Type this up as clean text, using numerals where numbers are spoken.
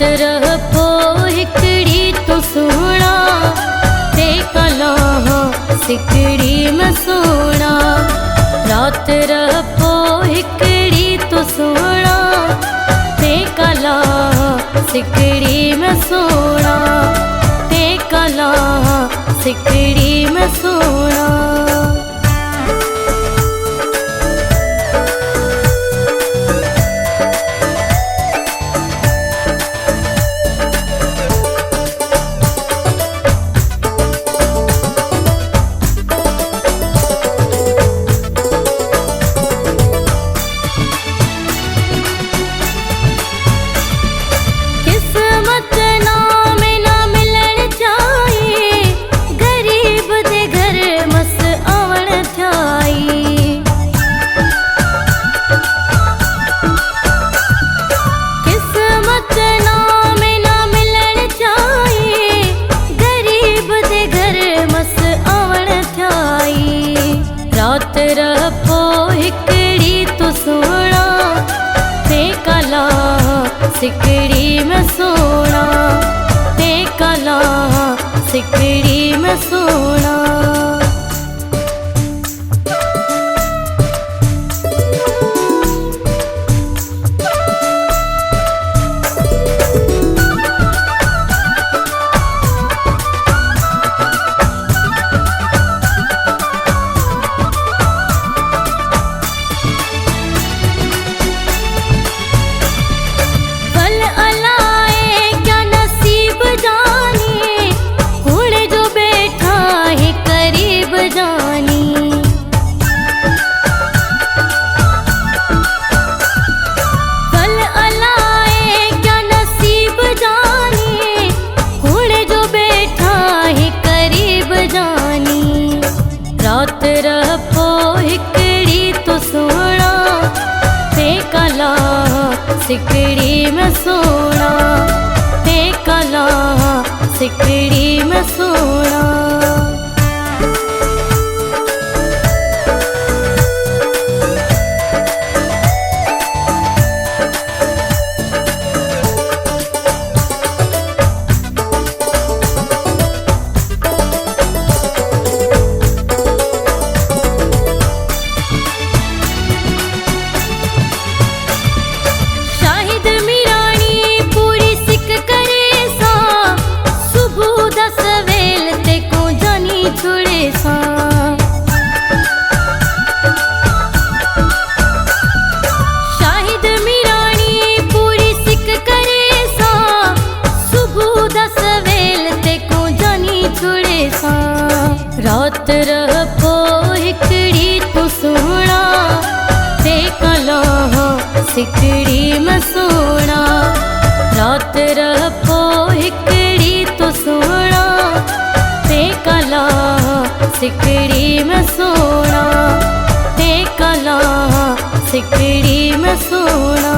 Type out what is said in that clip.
रात रह पो हिकड़ी तू सुना ते कला सिकड़ी में सोना। रात रह पो हिकड़ी तू सुना ते कला सिकड़ी में सोना। ते कला सिकड़ी में सोना। रात रह पो हिकड़ी तू सुना ते कला सिकड़ी में सोना। ते कला सिकड़ी में सोना। रात रह पो हिकड़ी तू सुना ते कला सिकड़ी में सोना। ते कला सिकड़ी में सोना। शाहिद मीरानी पूरी सिक करे सा सुबह 10 वेल ते को जानी छुड़े सा। रात रह पो हिकड़ी तू सुना ते कला सिकड़ी में सोना। रात रह पो हिकड़ी तू सुना ते कला सिकड़ी में सोना। ते कला सिकड़ी में सोना।